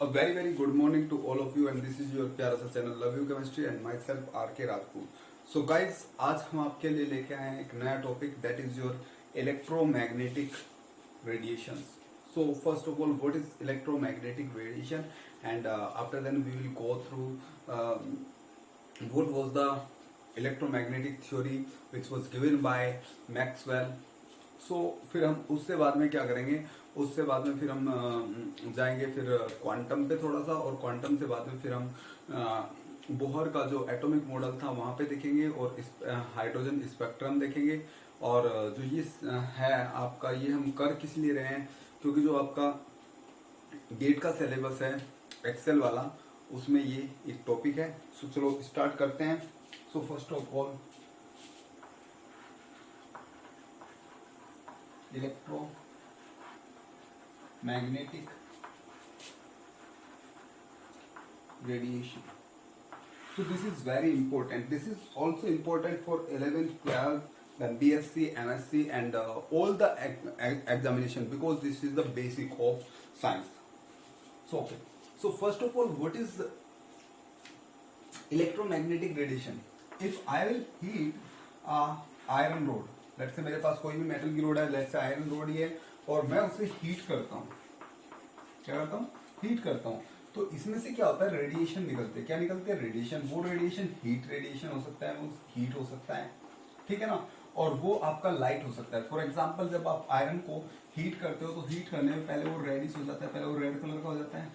A very good morning to all of you and this is your प्यारा सा channel love you chemistry and myself R K Rajput. So guys आज हम आपके लिए लेके आए हैं एक नया topic that is your electromagnetic radiation. So first of all what is electromagnetic radiation and after then we will go through what was the electromagnetic theory which was given by Maxwell। सो फिर हम उससे बाद में क्या करेंगे, उससे बाद में फिर हम जाएंगे फिर क्वांटम पे थोड़ा सा, और क्वांटम से बाद में फिर हम बोहर का जो एटॉमिक मॉडल था वहाँ पे देखेंगे, और हाइड्रोजन स्पेक्ट्रम देखेंगे। और जो ये है आपका, ये हम कर किस लिए रहे हैं, क्योंकि जो आपका गेट का सिलेबस है एक्सेल वाला, उसमें ये एक टॉपिक है। सो चलो स्टार्ट करते हैं। सो first of all electromagnetic radiation. So this is very important. This is also important for 11th, 12th, then BSc, MSc and all the examination, because this is the basic of science. So okay. So first of all, what is electromagnetic radiation? If I will heat a iron rod, let's say मेरे पास कोई भी metal की road है, let's say iron rod ही है, और मैं उसे heat करता हूँ, क्या करता हूँ, हीट करता हूँ, तो इसमें से क्या होता है, रेडिएशन निकलते हैं। क्या निकलते हैं, रेडिएशन। वो रेडिएशन हीट रेडिएशन हो सकता है, वो हीट हो सकता है, ठीक है ना, और वो आपका लाइट हो सकता है। फॉर एग्जांपल जब आप आयरन को हीट करते हो तो हीट करने में पहले वो रेडिश हो जाता है, पहले वो रेड कलर का हो जाता है,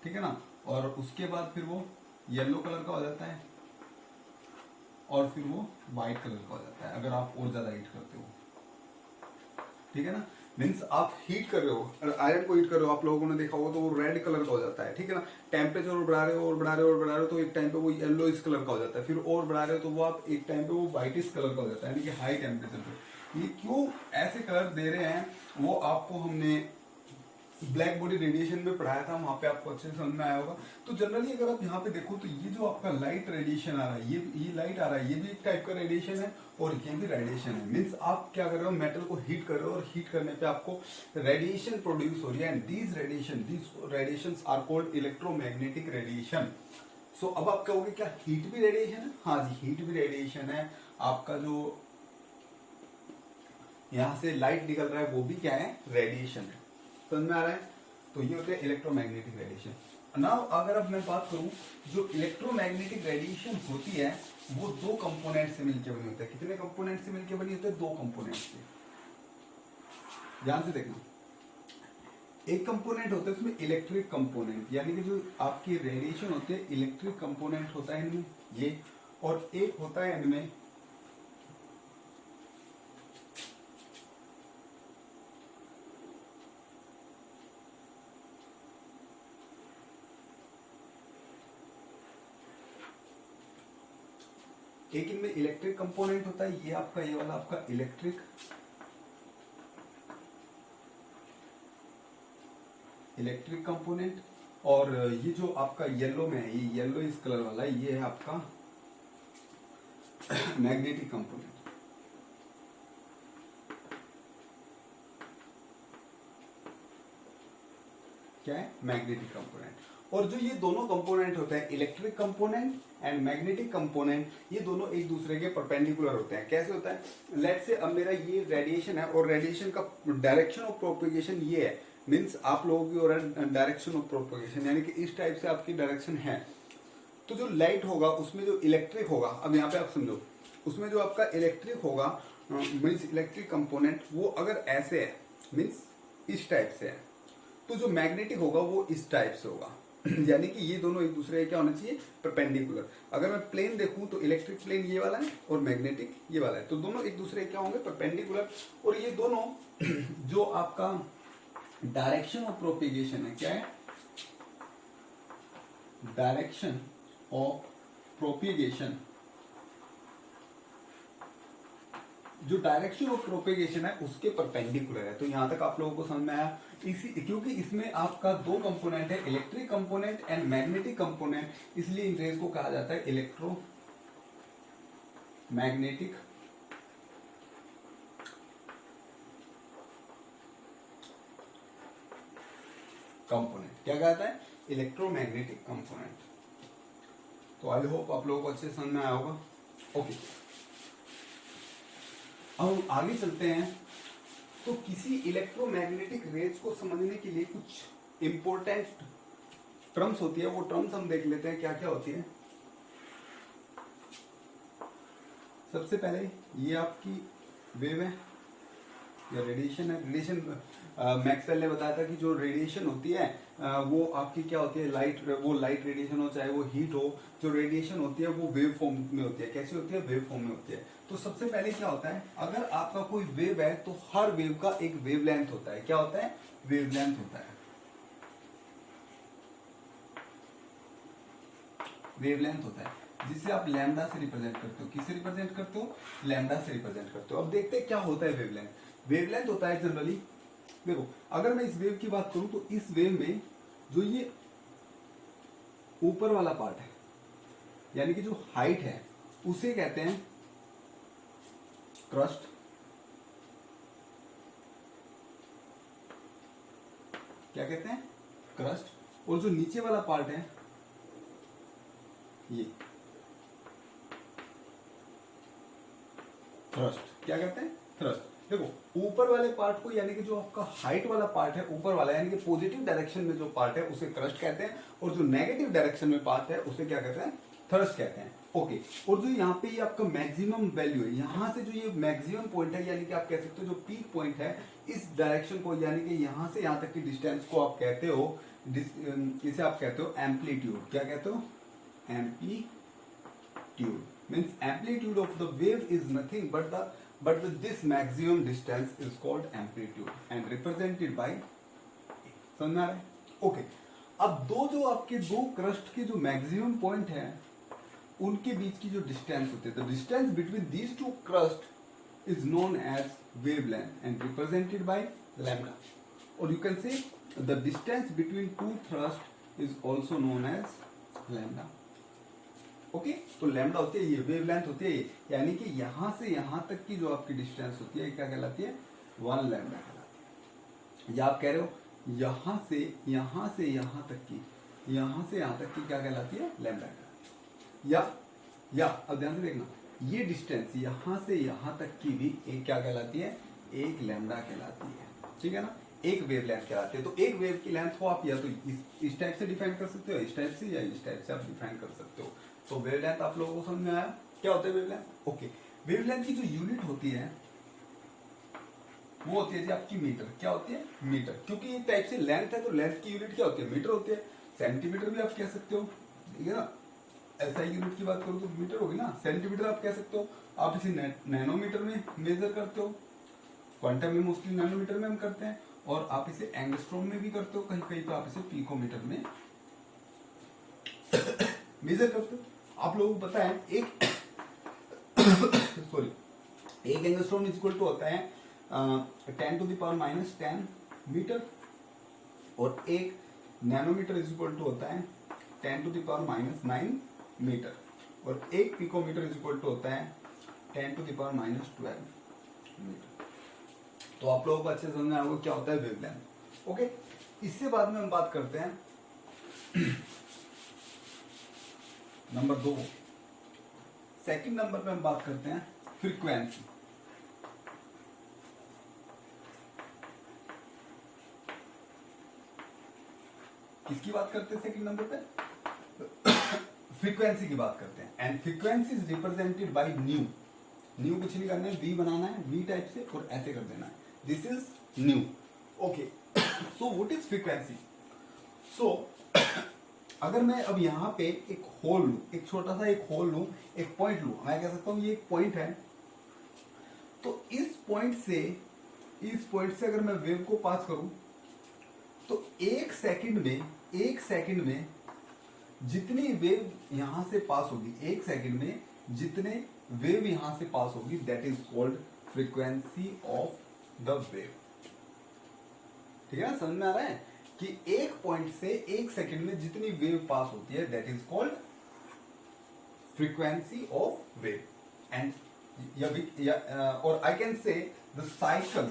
ठीक है ना, और उसके बाद फिर वो येलो कलर का हो जाता है, और फिर वो व्हाइट कलर का हो जाता है अगर आप और ज्यादा हीट करते हो, ठीक है ना। मीन्स आप हीट कर रहे हो, आयरन को हीट कर रहे हो, आप लोगों ने देखा होगा तो वो रेड कलर का हो जाता है, ठीक है ना। टेम्परेचर और बढ़ा रहे हो और बढ़ा रहे हो और बढ़ा रहे हो तो एक टाइम पे वो येलो इस कलर का हो जाता है, फिर और बढ़ा रहे हो तो वो आप एक टाइम पे वो व्हाइट इस कलर का हो जाता है, यानी कि हाई टेम्परेचर पे। ये क्यों ऐसे कलर दे रहे हैं वो आपको हमने ब्लैक बॉडी रेडिएशन में पढ़ाया था, वहां पे आपको अच्छे से समझ में आया होगा। तो जनरली अगर आप यहाँ पे देखो तो ये जो आपका लाइट रेडिएशन आ रहा है, ये लाइट आ रहा है, ये भी एक टाइप का रेडिएशन है और ये भी रेडिएशन है। मीन्स आप क्या कर रहे हो, मेटल को हीट कर रहे हो और हीट करने पे आपको रेडिएशन प्रोड्यूस हो रही है, and these radiation are called electromagnetic radiation. So अब आप कहोगे क्या हीट भी रेडिएशन है? हाँ जी, हीट भी रेडिएशन है। आपका जो यहाँ से लाइट निकल रहा है वो भी क्या है, रेडिएशन है। समझ में आ रहा है? तो ये होते हैं इलेक्ट्रोमैग्नेटिक रेडिएशन। नाउ अगर अब मैं बात करूं, जो इलेक्ट्रोमैग्नेटिक रेडिएशन होती है वो दो कंपोनेंट से मिलकर बनी होती है। कितने कंपोनेंट से मिलकर बनी होती है? दो कंपोनेंट से। ध्यान से देखना, एक कंपोनेंट होता है उसमें इलेक्ट्रिक कंपोनेंट, यानी कि जो आपकी रेडिएशन होते हैं इलेक्ट्रिक कंपोनेंट होता है इनमें ये, और एक होता है इनमें एक इनमें इलेक्ट्रिक कंपोनेंट होता है, ये आपका ये वाला आपका इलेक्ट्रिक कंपोनेंट, और ये जो आपका येलो में है, ये येलो इस कलर वाला, ये है आपका मैग्नेटिक कंपोनेंट। क्या है? Magnetic component. और जो ये दोनों कंपोनेंट होते हैं, electric component and magnetic component, ये दोनों एक दूसरे के परपेंडिकुलर होते हैं। कैसे होता है? लेट्स से अब मेरा ये रेडिएशन है और रेडिएशन का डायरेक्शन ऑफ प्रोपेगेशन ये है, मींस आप लोगों की और डायरेक्शन ऑफ प्रोपेगेशन, यानी कि इस टाइप से आपकी डायरेक्शन है। तो जो लाइट होगा उसमें जो इलेक्ट्रिक होगा, अब यहाँ पे आप समझो, उसमें जो आपका इलेक्ट्रिक होगा मीन्स इलेक्ट्रिक कंपोनेंट, वो अगर ऐसे है मीन्स इस टाइप से है, तो जो मैग्नेटिक होगा वो इस टाइप से होगा। यानी कि ये दोनों एक दूसरे क्या होना चाहिए, परपेंडिकुलर। अगर मैं प्लेन देखूं तो इलेक्ट्रिक प्लेन ये वाला है और मैग्नेटिक ये वाला है, तो दोनों एक दूसरे क्या होंगे, परपेंडिकुलर। और ये दोनों जो आपका डायरेक्शन ऑफ प्रोपेगेशन है, क्या है, डायरेक्शन ऑफ प्रोपेगेशन, जो डायरेक्शन ऑफ प्रोपेगेशन है उसके परपेंडिकुलर है। तो यहां तक आप लोगों को समझ में आया? इसी क्योंकि इसमें आपका दो कंपोनेंट है, electric component and magnetic component, इसलिए इन रेज को कहा जाता है इलेक्ट्रोमैग्नेटिक कंपोनेंट। क्या कहता है? Electromagnetic component. तो आई होप आप लोगों को अच्छे समझ में आया होगा। ओके, अब हम आगे चलते हैं। तो किसी इलेक्ट्रोमैग्नेटिक रेज को समझने के लिए कुछ इंपॉर्टेंट टर्म्स होती है, वो टर्म्स हम देख लेते हैं क्या क्या होती है। सबसे पहले ये आपकी वेव है या रेडिएशन है। रेडिएशन मैक्सवेल ने बताया था कि जो रेडिएशन होती है वो आपकी क्या होती है, लाइट, वो लाइट रेडिएशन हो चाहे वो हीट हो, जो रेडिएशन होती है वो वेव फॉर्म में होती है। कैसी होती है? वेव फॉर्म में होती है। तो सबसे पहले क्या होता है, अगर आपका कोई वेव है तो हर वेव का एक वेवलेंथ होता है। क्या होता है? वेवलेंथ होता है। वेवलेंथ होता है जिसे आप लैम्डा से रिप्रेजेंट करते हो। किससे रिप्रेजेंट करते हो? लैम्डा से रिप्रेजेंट करते हो। अब देखते हैं क्या होता है वेवलेंथ। वेवलेंथ होता है जनरली, देखो अगर मैं इस वेव की बात करूं तो इस वेव में जो ये ऊपर वाला पार्ट है यानी कि जो हाइट है उसे कहते हैं क्रस्ट। क्या कहते हैं? क्रस्ट। और जो नीचे वाला पार्ट है ये थ्रस्ट। क्या कहते हैं? थ्रस्ट। देखो ऊपर वाले पार्ट को यानी कि जो आपका हाइट वाला पार्ट है ऊपर वाला यानी कि पॉजिटिव डायरेक्शन में जो पार्ट है उसे क्रस्ट कहते हैं, और जो नेगेटिव डायरेक्शन में पार्ट है उसे क्या कहते हैं? थ्रस्ट कहते हैं। ओके, और जो यहाँ पे ये आपका मैक्सिमम वैल्यू है, यहाँ से जो ये मैक्सिमम पॉइंट है यानी कि आप कह सकते हो जो पीक पॉइंट है, इस डायरेक्शन को यानी कि यहाँ से यहाँ तक की डिस्टेंस को आप कहते हो, इसे आप कहते हो एम्पलीट्यूड। क्या कहते हो? Amplitude means amplitude of the wave is nothing but this maximum distance is called amplitude and represented by, समझ में आ रहा है? ओके, अब जो आपके दो क्रस्ट के जो मैक्सिमम पॉइंट है उनके बीच की जो डिस्टेंस होती है, the distance between these two crest is known as wavelength and represented by lambda, और you can say the distance between two thrust is also known as lambda. Okay, तो lambda होती है ये, वेवलेंथ होती है ये, यानी कि यहां से यहां तक की जो आपकी डिस्टेंस होती है क्या कहलाती है? 1 लैम्डा कहलाती है। या आप कह रहे हो यहां से यहां तक की, यहां से यहां तक की क्या कहलाती है? लैम्डा कहलाती है। या अब ध्यान से देखना, ये डिस्टेंस यहां से यहां तक की भी एक क्या कहलाती है? एक लैम्डा कहलाती है। ठीक है ना? एक वेव लेंथ कहलाती है। तो एक वेव की लेंथ को आप या तो इस टाइप से डिफाइन कर सकते हो, इस टाइप से, या इस टाइप से आप डिफाइन कर सकते हो। तो वेवलेंथ आप लोगों को समझ में आया क्या होता है वेवलेंथ? ओके, वेवलेंथ की जो यूनिट होती है वो होती है जी आपकी मीटर। क्या होती है? मीटर। क्योंकि ये टाइप से लेंथ है तो लेंथ की यूनिट क्या होती है? मीटर होती है। सेंटीमीटर भी आप कह सकते हो, ठीक है ना? ऐसा यूनिट की बात करो तो मीटर होगी ना। सेंटीमीटर आप कह सकते हो, आप इसे नैनोमीटर में मेजर करते हो, क्वांटम में मोस्टली नैनोमीटर में हम करते हैं, और आप इसे एंगस्ट्रॉम में भी करते हो, कहीं कहीं पर आप इसे पिकोमीटर में मेजर करते हो। आप लोगों को पता है एक सॉरी, एक एंगस्ट्रॉम इज इक्वल टू होता है 10⁻⁻10 मीटर, और एक नैनोमीटर इज इक्वल टू होता है 10⁻⁹ मीटर, और एक पिकोमीटर इज इक्वल टू होता है 10⁻12 मीटर। तो आप लोगों को अच्छे समझ में आएगा क्या होता है वेवलेंथ। ओके, इससे बाद में हम बात करते हैं नंबर 2। सेकंड नंबर पे हम बात करते हैं फ्रीक्वेंसी। किसकी बात करते हैं सेकंड नंबर पे? फ्रीक्वेंसी की बात करते हैं। And frequency is represented by new. New कुछ नहीं करना है, वी बनाना है, वी टाइप से, और ऐसे कर देना है, this is nu. Okay, so what is frequency? So अगर मैं अब यहाँ पे एक होल लूं, एक छोटा सा एक होल लूं, एक पॉइंट लूं, मैं कह सकता हूं ये एक पॉइंट है, तो इस पॉइंट से अगर मैं वेव को पास करूं तो एक सेकंड में जितनी वेव यहां से पास होगी, एक सेकंड में जितने वेव यहां से पास होगी, that is called frequency of the wave. ठीक है ना? समझ में आ रहा है कि एक पॉइंट से एक सेकंड में जितनी वेव पास होती है, that is called frequency of wave. And और I can say the cycle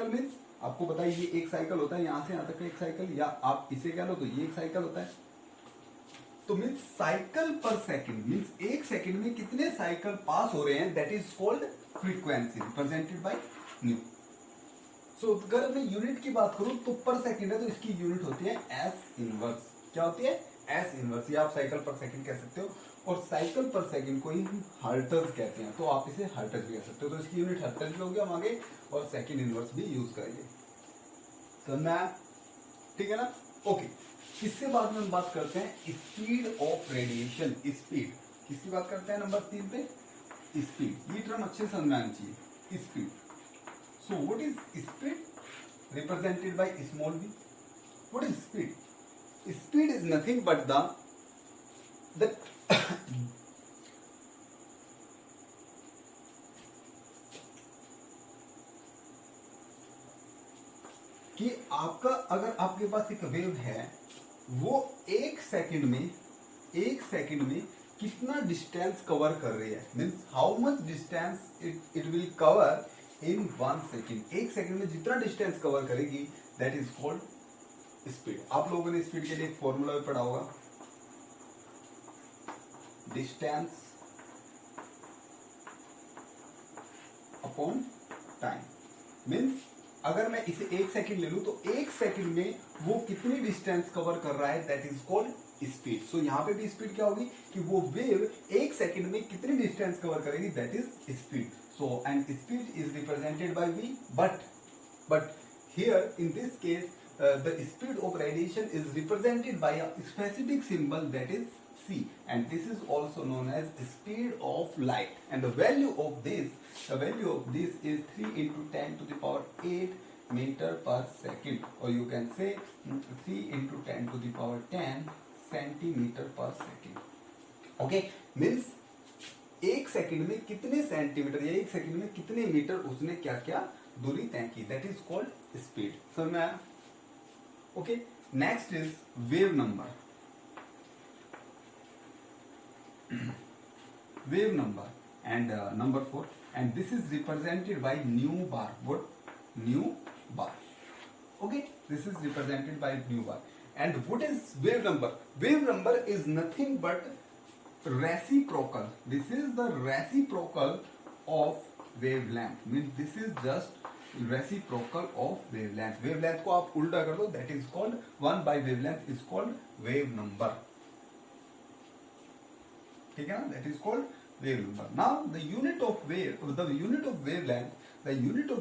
means आपको पता है ये एक साइकिल होता है, यहां से यहां तक का एक साइकिल, या आप इसे कह लो तो ये एक साइकिल होता है। तो means cycle per second, means एक सेकंड में कितने साइकिल पास हो रहे हैं, that is called frequency represented by nu. So अगर मैं यूनिट की बात करूं तो पर सेकंड है, तो इसकी यूनिट होती है एस इनवर्स। क्या होती है? S inverse. या आप साइकिल पर सेकंड कह सकते हो, और साइकिल पर सेकंड को ही हर्ट्ज कहते हैं, तो आप इसे हर्ट्ज भी कह सकते हो। तो इसकी यूनिट हर्ट्ज भी होगी हम आगे, और सेकंड इनवर्स भी यूज करेंगे। समझना है? ठीक है ना? ओके। इससे बाद में हम बात करते हैं स्पीड ऑफ रेडिएशन। स्पीड किसकी बात करते हैं? नंबर 3 पे स्पीड। ये टर्म अच्छे से समझ में आनी चाहिए, speed. So what is speed? Represented by small v। What is speed? Speed is nothing but the कि आपका, अगर आपके पास एक वेव है, वो एक सेकंड में कितना डिस्टेंस कवर कर रही है, means how much distance it will cover in 1 second. एक सेकंड में जितना डिस्टेंस कवर करेगी, दैट इज कॉल्ड स्पीड। आप लोगों ने स्पीड के लिए एक फॉर्मूला भी पढ़ा होगा, डिस्टेंस अपॉन टाइम। मीन्स अगर मैं इसे एक सेकंड ले लूं, तो एक सेकंड में वो कितनी डिस्टेंस कवर कर रहा है, दैट इज कॉल्ड स्पीड। सो यहां पे भी स्पीड क्या होगी कि वो वेव एक सेकंड में कितनी डिस्टेंस कवर करेगी, that is speed. So and speed is represented by v, but here in this case the speed of radiation is represented by a specific symbol, that is c, and this is also known as speed of light, and the value of this is 3 into 10 to the power 8 meter per second, or you can say 3 into 10 to the power 10 centimeter per second. Okay, means एक second में कितने centimetre या एक second में कितने metre उसने क्या क्या दूरी तय की, दैट इज कॉल्ड स्पीड। समझ में आया? Okay, next is wave number. Wave number and number 4, and this is represented by nu bar. What? Nu bar. Okay, this is represented by nu bar. And what is wave number? Wave number is nothing but reciprocal. This is the reciprocal of wavelength. Means this is just reciprocal of wavelength. Wavelength को आप उल्टा कर दो, that is called 1 by wavelength is called wave number. ठीक है ना? That is called wave number. Now the unit of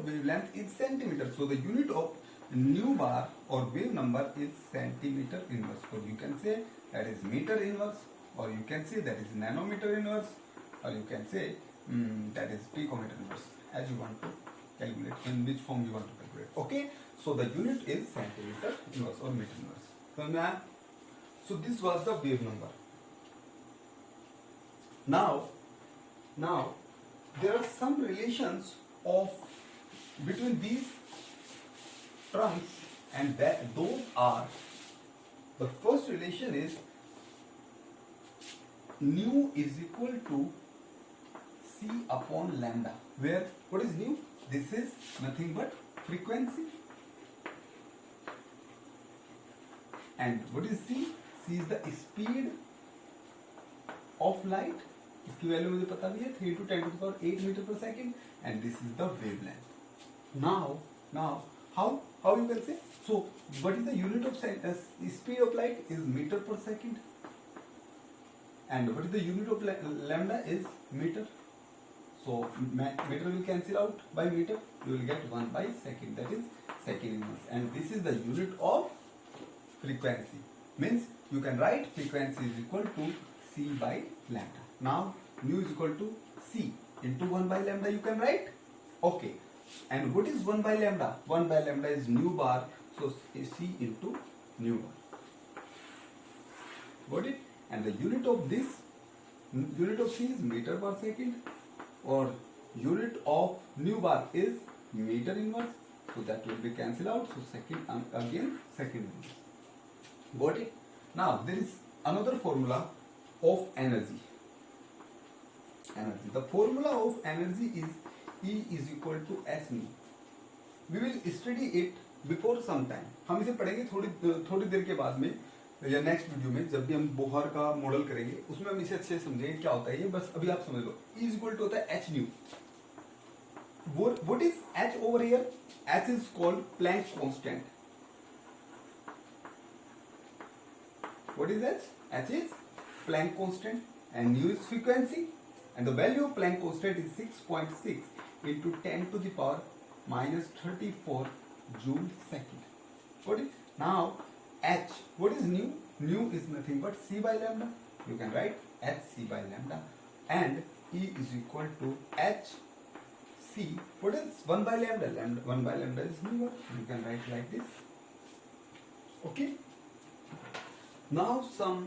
wavelength is centimeter. So the unit of nu bar or wave number is centimeter inverse. So you can say that is meter inverse, or you can say that is nanometer inverse, or you can say that is picometer inverse, as you want to calculate, in which form you want to calculate. Okay, so the unit is centimeter inverse or meter inverse. So this was the wave number. Now there are some relations between these terms, and those are, the first relation is nu is equal to c upon lambda, where what is nu? This is nothing but frequency. And what is c? C is the speed of light. इसकी value मुझे पता भी है, 3 to 10 to the power 8 meter per second, and this is the wavelength. Now how you can say? So what is the unit of speed of light? Is meter per second, and what is the unit of lambda? Is meter. So meter will cancel out by meter, you will get 1 by second, that is second inverse, and this is the unit of frequency. Means you can write frequency is equal to c by lambda. Now mu is equal to c into 1 by lambda, you can write. Okay, and what is 1 by lambda? 1 by lambda is nu bar, so c into nu bar. Got it? And the unit of c is meter per second, or unit of nu bar is meter inverse, so that will be cancelled out, so second again second inverse. Got it? Now there is another formula of energy. The formula of energy is E is equal to S nu. We will study it before some time. हम इसे पढ़ेंगे थोड़ी देर के बाद में या next video में, जब भी हम बोहर का मॉडल करेंगे उसमें हम इसे अच्छे से समझेंगे क्या होता है ये। बस अभी आप समझ लो, E इज इक्वल टू होता है H new. What is h over here? H is called Planck constant. What is h? H is Planck constant and nu is frequency, and the value of Planck constant is 6.6 into 10 to the power minus 34 joule second. Got it? Now h, what is nu? Nu is nothing but c by lambda. You can write h c by lambda, and E is equal to h c. What is 1 by lambda? 1 by lambda is nu. You can write like this. Okay. Now some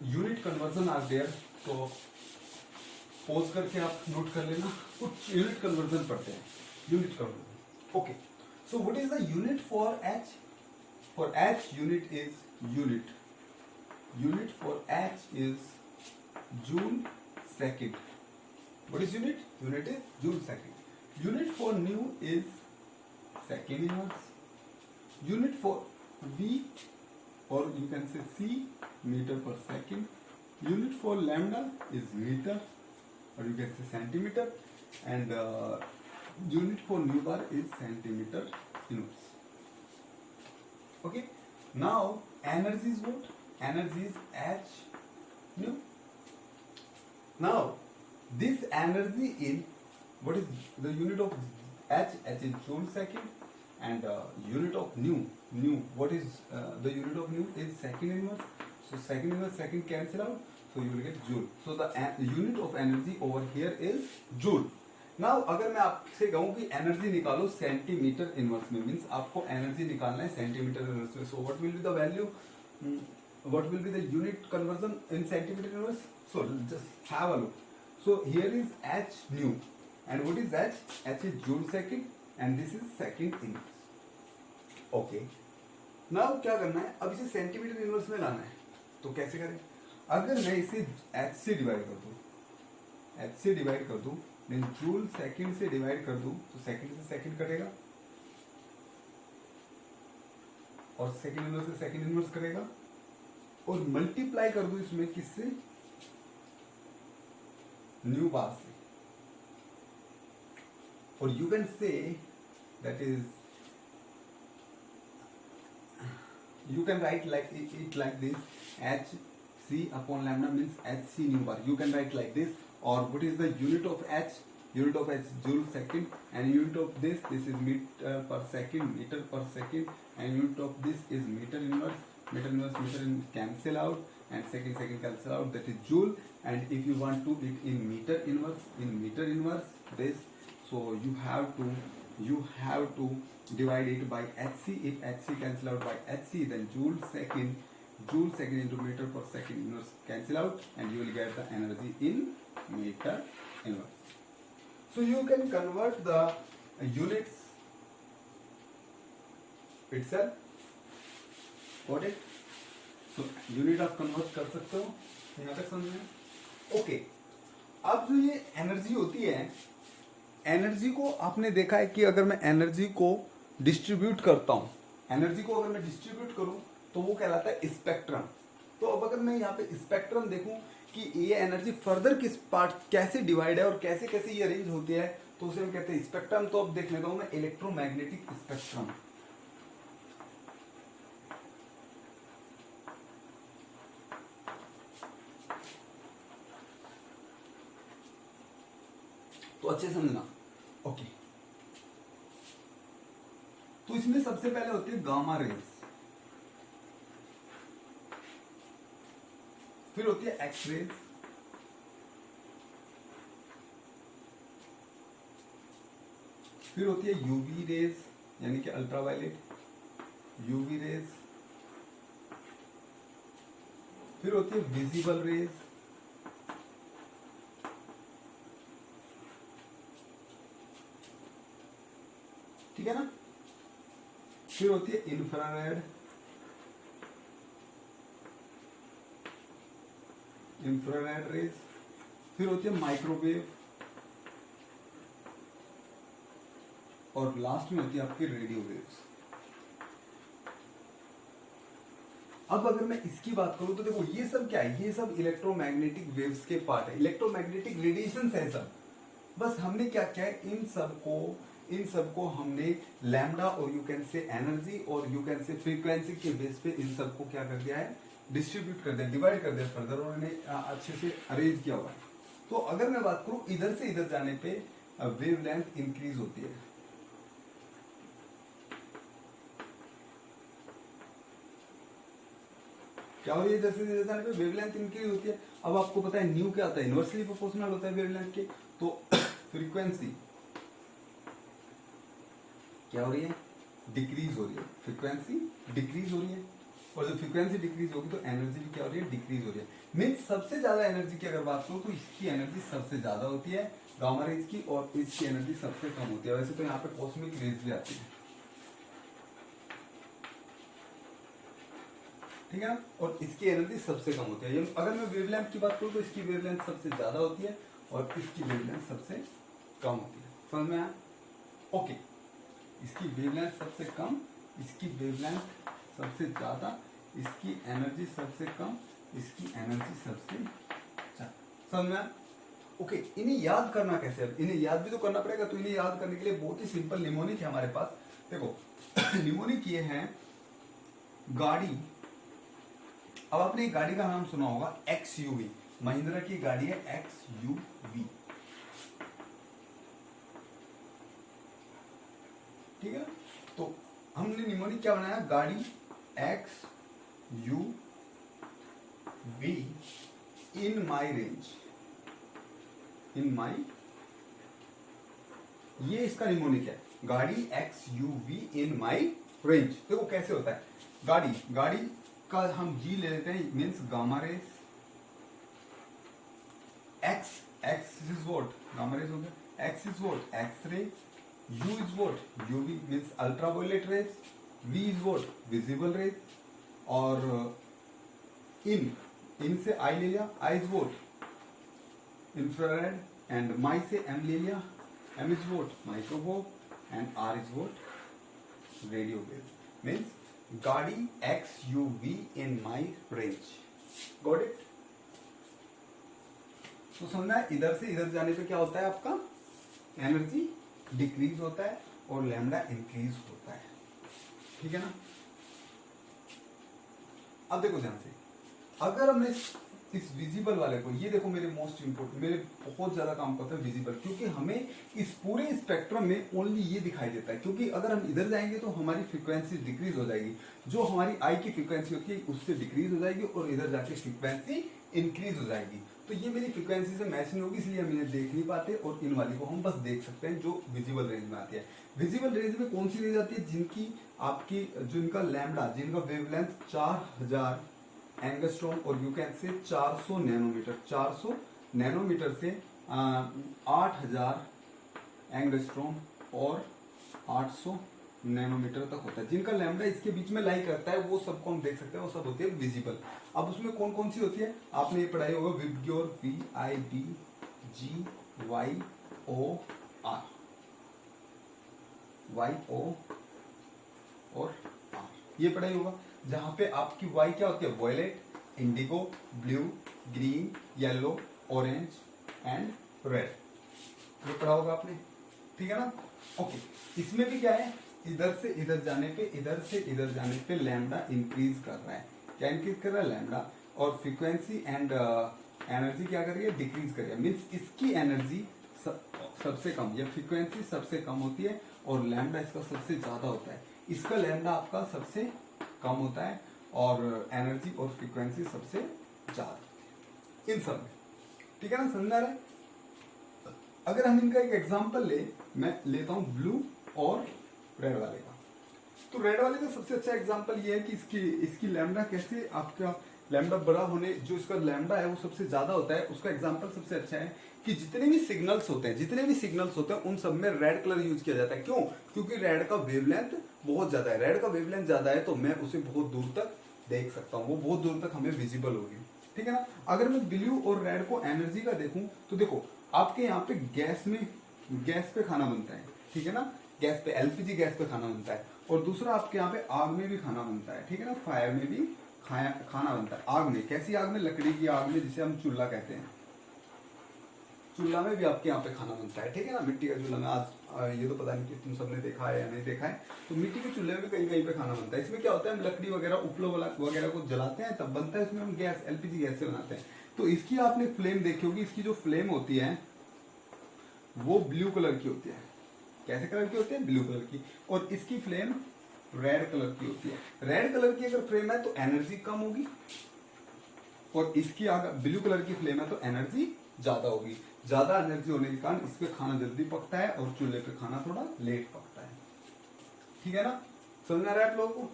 unit conversion are there. So pause करके आप note कर लेना, कुछ unit conversion पढ़ते हैं। Unit conversion, okay. So what is the unit for H? For H unit is unit. Unit for H is joule second. What is unit? Unit is joule second. Unit for nu is second inverse. Unit for V, or you can say C, meter per second. Unit for lambda is meter, or you can say centimeter, and unit for nu bar is centimeter inverse. Okay. Now energy is what? Energy is H nu. Now this energy in, what is the unit of h? H is joule second, and unit of nu, what is the unit of nu? Is second inverse. So second inverse second cancel out, so you will get joule. So the unit of energy over here is joule. Now अगर मैं आपसे कहूँ कि energy निकालो centimetre inverse में, means आपको energy निकालना है सेंटीमीटर इनवर्स में। So what will be the value, what will be the unit conversion in centimetre inverse? So just have a look. So here is h nu, and what is h? H is joule second, and this is second inverse. Okay. Now क्या करना है? अब इसे centimetre inverse में लाना है, तो कैसे करें? अगर मैं इसे h से डिवाइड कर दूं, h से डिवाइड कर दूं, मीन जूल सेकंड से डिवाइड कर दूं, तो सेकंड से सेकंड कटेगा और सेकंड इनवर्स से सेकंड इनवर्स करेगा, और मल्टीप्लाई कर दूं इसमें किससे? न्यू बार से, और you can say that is, you can write like it like this, h c upon lambda means h c nu bar. You can write like this. Or what is the unit of h? Unit of h joule second, and unit of this is meter per second, and unit of this is meter inverse. Meter cancel out, and second cancel out, that is joule. And if you want to it in meter inverse this, so you have to divide it by hc. If hc cancel out by hc, then joule second into meter per second inverse cancel out, and you will get the energy in meter inverse. So you can convert the units itself. Got it? So unit आप convert कर सकते हो, यहाँ तक समझ में? Okay. अब जो ये एनर्जी होती है, एनर्जी को आपने देखा है कि अगर मैं एनर्जी को डिस्ट्रीब्यूट करता हूँ, एनर्जी को अगर मैं डिस्ट्रीब्यूट करूँ तो वो कहलाता है स्पेक्ट्रम। तो अब अगर मैं यहाँ पे स्पेक्ट्रम देखूँ कि ये एनर्जी फर्दर किस पार्ट कैसे डिवाइड है और कैसे कैसे ये अरेंज होती है, तो उसे हम कहते हैं स्पेक्ट्रम। तो अब देख लेता हूँ मैं इलेक्ट्रोमैग्नेटिक स्पेक्ट्रम। तो अच्छे समझना, ओके। तो इसमें सबसे पहले होती है गामा रेज, फिर होती है एक्स रेज, फिर होती है यूवी रेज यानी कि अल्ट्रावायलेट यूवी रेज, फिर होती है विजिबल रेज, ठीक है ना, फिर होती है इंफ्रारेड, रेज, फिर होती है माइक्रोवेव, और लास्ट में होती है आपकी रेडियो वेव्स। अब अगर मैं इसकी बात करूं तो देखो ये सब क्या है, ये सब इलेक्ट्रोमैग्नेटिक वेव्स के पार्ट है, इलेक्ट्रोमैग्नेटिक रेडिएशन है सब। बस हमने क्या किया है, इन सबको हमने लैम्डा और यू कैन से एनर्जी और यू कैन से फ्रीक्वेंसी के बेस पे इन सबको क्या कर दिया है, डिस्ट्रीब्यूट कर दिया, डिवाइड कर दिया फर्दर, और इन्हें अच्छे से अरेंज किया हुआ है। तो अगर मैं बात करूं इधर से इधर जाने पे वेवलेंथ इंक्रीज होती है। क्या हो रही है, इधर से इधर जाने पे वेवलेंथ इंक्रीज होती है। अब आपको पता है न्यू क्या होता है, इनवर्सली प्रोपोर्शनल होता है वेवलेंथ के। तो फ्रीक्वेंसी क्या हो रही है, डिक्रीज हो रही है, फ्रीक्वेंसी डिक्रीज हो रही है, और जब फ्रीक्वेंसी डिक्रीज होगी तो एनर्जी भी क्या हो रही है, डिक्रीज हो रही है। मीन्स सबसे ज्यादा एनर्जी की अगर बात करूं तो इसकी एनर्जी सबसे ज्यादा होती है गामा रेज की, और इसकी एनर्जी सबसे कम होती है। वैसे तो यहाँ पे कॉस्मिक रेज भी आती है, ठीक है ना, और इसकी एनर्जी सबसे कम होती है। अगर मैं वेवलेंथ की बात करूं तो इसकी वेवलेंथ सबसे ज्यादा होती है और इसकी वेवलेंथ सबसे कम होती है। समझ में आया? ओके, इसकी वेवलेंथ सबसे कम, इसकी वेवलेंथ सबसे ज्यादा, इसकी एनर्जी सबसे कम, इसकी एनर्जी सबसे ज्यादा। समझ में आया? ओके, इन्हें याद करना कैसे है, इन्हें याद भी तो करना पड़ेगा। तो इन्हें याद करने के लिए बहुत ही सिंपल निमोनिक है हमारे पास। देखो निमोनिक ये है गाड़ी। अब आपने एक गाड़ी का नाम सुना होगा XUV, महिंद्रा की गाड़ी है XUV, ठीक है ना। तो हमने निमोनिक क्या बनाया, गाड़ी XUV इन माई रेंज, इन माई, ये इसका निमोनिक है, गाड़ी XUV इन माई रेंज। देखो कैसे होता है, गाड़ी का हम G ले लेते हैं, means gamma rays, X is vote, gamma rays हो गया, X is vote, X ray, U is vote, UV means ultraviolet rays, V is vote, visible raise, और इन से I ले लिया, I is vote, infrared, and my से M ले लिया, M is vote, microwave, and R is vote, radio wave. Means गाड़ी XUV in my range. Got it? तो समझना है, इधर से इधर जाने पे क्या होता है, आपका एनर्जी डिक्रीज होता है और लैम्डा इंक्रीज होता है, ठीक है ना। अब देखो ध्यान से, अगर हमने इस विजिबल वाले को, ये देखो मेरे मोस्ट इंपोर्टेंट, मेरे बहुत ज्यादा काम करता है विजिबल, क्योंकि हमें इस पूरे स्पेक्ट्रम में ओनली ये दिखाई देता है। क्योंकि अगर हम इधर जाएंगे तो हमारी फ्रीक्वेंसी डिक्रीज हो जाएगी, जो हमारी आई की फ्रीक्वेंसी होती है उससे डिक्रीज हो जाएगी, और इधर जाके फ्रीक्वेंसी इंक्रीज हो जाएगी। तो ये मेरी फ्रीक्वेंसी से मैच नहीं होगी, इसलिए हम इन्हें देख नहीं पाते, और इन वाली को हम बस देख सकते हैं जो विजिबल रेंज में आती है। विजिबल रेंज में कौन सी रेंज आती है, जिनकी आपकी, जिनका लैम्डा, जिनका वेवलेंथ 4000 एंगस्ट्रॉम और यू कैन से 400 नैनोमीटर, 400 नैनोमीटर से 8000 एंगस्ट्रॉम और 800 नैनोमीटर तक होता है। जिनका लैम्डा इसके बीच में लाई करता है वो सबको हम देख सकते हैं, वो सब होती है विजिबल। अब उसमें कौन कौन सी होती है, आपने ये पढ़ाई होगा, विबग्योर, VIBGYOR, YO और R, ये पढ़ाई होगा। जहां पे आपकी वाई क्या होती है, violet, indigo, blue, green, yellow, orange and red, ये पढ़ा होगा आपने, ठीक है ना। ओके, इसमें भी क्या है, इधर से इधर जाने पे, इधर से इधर जाने पे लैम्डा इंक्रीज कर रहा है। क्या इंक्रीज कर रहा है, लैम्डा, और फ्रीक्वेंसी एंड एनर्जी क्या कर रही है, डिक्रीज कर रही है। मीन्स इसकी एनर्जी सबसे कम, या फ्रीक्वेंसी सबसे कम होती है, और लैम्डा इसका सबसे ज्यादा होता है। इसका लैम्डा आपका सबसे कम होता है, और एनर्जी और फ्रीक्वेंसी सबसे ज्यादा होती है इन सब में, ठीक है ना, समझ आ रहा है। अगर हम इनका एक एग्जांपल ले, मैं लेता हूं ब्लू और रेड वाले का। तो रेड वाले का सबसे अच्छा एग्जांपल ये है कि इसकी लैम्डा कैसे, आपका लैम्डा बड़ा होने, जो इसका लैम्डा है वो सबसे ज्यादा होता है, उसका एग्जांपल सबसे अच्छा है कि जितने भी सिग्नल्स होते हैं उन सब में रेड कलर यूज किया जाता है। क्यों? क्योंकि रेड का वेवलेंथ बहुत ज्यादा है, रेड का वेवलेंथ ज्यादा है तो मैं उसे बहुत दूर तक देख सकता हूँ, वो बहुत दूर तक हमें विजिबल होगी, ठीक है ना। अगर मैं ब्लू और रेड को एनर्जी का देखूं तो देखो, आपके यहाँ पे गैस पे खाना बनता है, ठीक है ना, गैस पे, एलपीजी गैस पे खाना बनता है, और दूसरा आपके यहाँ पे आग में भी खाना बनता है, ठीक है ना, फायर में भी खाना बनता है। आग में, कैसी आग में? लकड़ी की आग में, जिसे हम चूल्हा कहते हैं। चूल्हा में भी आपके यहाँ पे खाना बनता है, ठीक है ना, मिट्टी का चूल्हा में। आज ये तो पता नहीं कि तुम सबने देखा है या नहीं देखा है, तो मिट्टी के चूल्हे में भी कहीं कहीं पे खाना बनता है। इसमें क्या होता है, हम लकड़ी वगैरह, उपलो वगैरह को जलाते हैं तब बनता है, इसमें हम गैस, एलपीजी गैस से बनाते हैं। तो इसकी आपने फ्लेम देखी होगी, इसकी जो फ्लेम होती है वो ब्लू कलर की होती है। कैसे कलर की होती है? ब्लू कलर की। और इसकी फ्लेम रेड कलर की होती है। रेड कलर की अगर फ्लेम है तो एनर्जी कम होगी, और इसकी अगर ब्लू कलर की फ्लेम है तो एनर्जी ज्यादा होगी। ज्यादा एनर्जी होने के कारण इस पे खाना जल्दी पकता है और चूल्हे पे खाना थोड़ा लेट पकता है, ठीक है ना, समझ में आ रहा है आप लोगों को?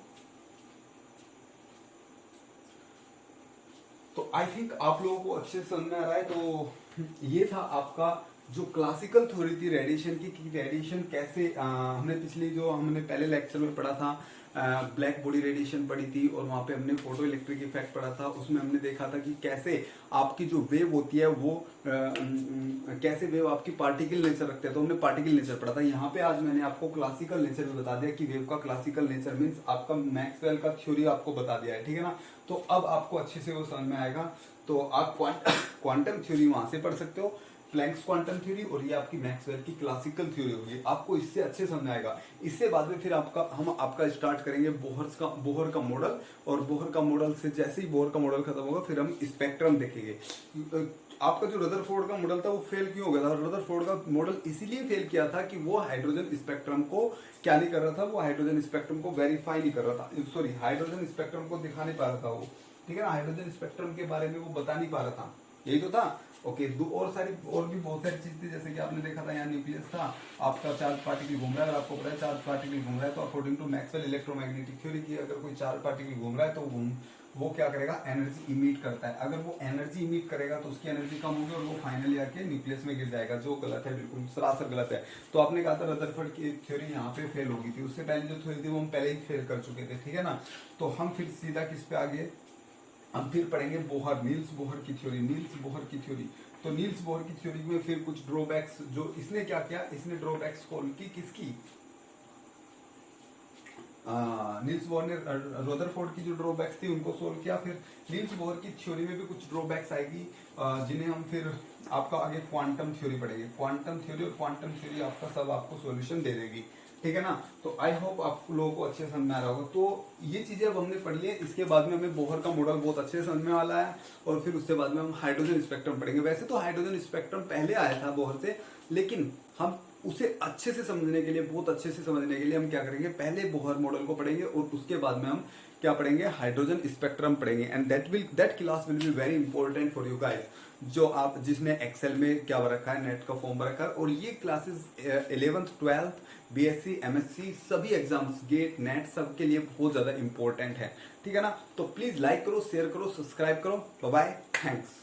तो आई थिंक आप लोगों को अच्छे से समझ में आ रहा है। तो ये था आपका जो क्लासिकल थ्योरी थी रेडिएशन की, कि रेडिएशन कैसे हमने पिछली जो हमने पहले लेक्चर में पढ़ा था, ब्लैक बॉडी रेडिएशन पढ़ी थी, और वहां पे हमने फोटो इलेक्ट्रिक इफेक्ट पढ़ा था। उसमें हमने देखा था कि कैसे आपकी जो वेव होती है वो कैसे वेव आपकी पार्टिकल नेचर रखते हैं, तो हमने पार्टिकल नेचर पढ़ा था। यहाँ पे आज मैंने आपको क्लासिकल नेचर भी बता दिया कि वेव का क्लासिकल नेचर मीन्स आपका मैक्सवेल का थ्योरी आपको बता दिया है, ठीक है ना। तो अब आपको अच्छे से वो समझ में आएगा। तो आप क्वांटम थ्योरी वहां से पढ़ सकते हो, प्लैंक्स क्वांटम थ्योरी, और ये आपकी मैक्सवेल की क्लासिकल थ्योरी होगी। आपको इससे अच्छे समझ आएगा। इससे बाद में फिर हम आपका स्टार्ट करेंगे बोहर का मॉडल, और बोहर का मॉडल से जैसे ही बोहर का मॉडल खत्म होगा फिर हम स्पेक्ट्रम देखेंगे। आपका जो रदरफोर्ड का मॉडल था वो फेल क्यों हो गया था? रदरफोर्ड का मॉडल इसीलिए फेल किया था कि वो हाइड्रोजन स्पेक्ट्रम को क्या नहीं कर रहा था, वो हाइड्रोजन स्पेक्ट्रम को वेरीफाई नहीं कर रहा था, सॉरी हाइड्रोजन स्पेक्ट्रम को दिखा नहीं पा रहा था वो, ठीक है ना, हाइड्रोजन स्पेक्ट्रम के बारे में वो बता नहीं पा रहा था, यही तो था। ओके, और भी बहुत सारी चीज थी, जैसे कि आपने देखा था यहाँ न्यूक्लियस था, आपका चार्ज पार्टिकल घूम रहा है, अगर आपको पता है चार्ज पार्टिकल घूम रहा है, तो according to Maxwell electromagnetic theory की अगर कोई चार्ज पार्टिकल घूम रहा है तो वो क्या करेगा, एनर्जी इमिट करता है। अगर वो एनर्जी इमिट करेगा तो उसकी एनर्जी कम होगी और वो फाइनली आके न्यूक्लियस में गिर जाएगा, जो गलत है, बिल्कुल सरासर गलत है। तो आपने कहा था रदरफोर्ड की थ्योरी यहाँ पे फेल होगी थी, उससे पहले जो थ्योरी थी वो हम पहले ही फेल कर चुके थे, ठीक है ना। तो हम फिर सीधा किस पे आगे, हम फिर पढ़ेंगे बोहर, नील्स बोहर की थ्योरी, नील्स बोहर की थ्योरी। तो नील्स बोहर की थ्योरी में फिर कुछ ड्रॉबैक्स, जो इसने क्या किया, इसने ड्रॉबैक्स कॉल की, किसकी, नील्स बोहर ने रदरफोर्ड की जो ड्रॉबैक्स थी उनको सोल्व किया। फिर नील्स बोहर की थ्योरी में भी कुछ ड्रॉबैक्स आएगी, जिन्हें हम फिर आपका आगे क्वांटम थ्योरी पढ़ेंगे। क्वांटम थ्योरी और क्वांटम थ्योरी आपका सब आपको सॉल्यूशन दे देगी, ठीक है ना। तो आई होप आप लोगों को अच्छे समझ में आ रहा होगा। तो ये चीजें अब हमने पढ़ ली है, इसके बाद में हमें बोहर का मॉडल बहुत अच्छे से समझ में वाला है, और फिर उसके बाद में हम हाइड्रोजन स्पेक्ट्रम पढ़ेंगे। वैसे तो हाइड्रोजन स्पेक्ट्रम पहले आया था बोहर से, लेकिन हम उसे अच्छे से समझने के लिए, बहुत अच्छे से समझने के लिए हम क्या करेंगे, पहले बोहर मॉडल को पढ़ेंगे और उसके बाद में हम क्या पढ़ेंगे, हाइड्रोजन स्पेक्ट्रम पढ़ेंगे। And that class will be very important for you guys, जो आप जिसने एक्सेल में क्या रखा है, नेट का फॉर्म रखा है। और ये classes 11th 12th BSc MSc सभी एग्जाम्स, गेट नेट सब के लिए बहुत ज्यादा इंपॉर्टेंट है, ठीक है ना। तो प्लीज लाइक करो, शेयर करो, सब्सक्राइब करो। Bye bye, thanks.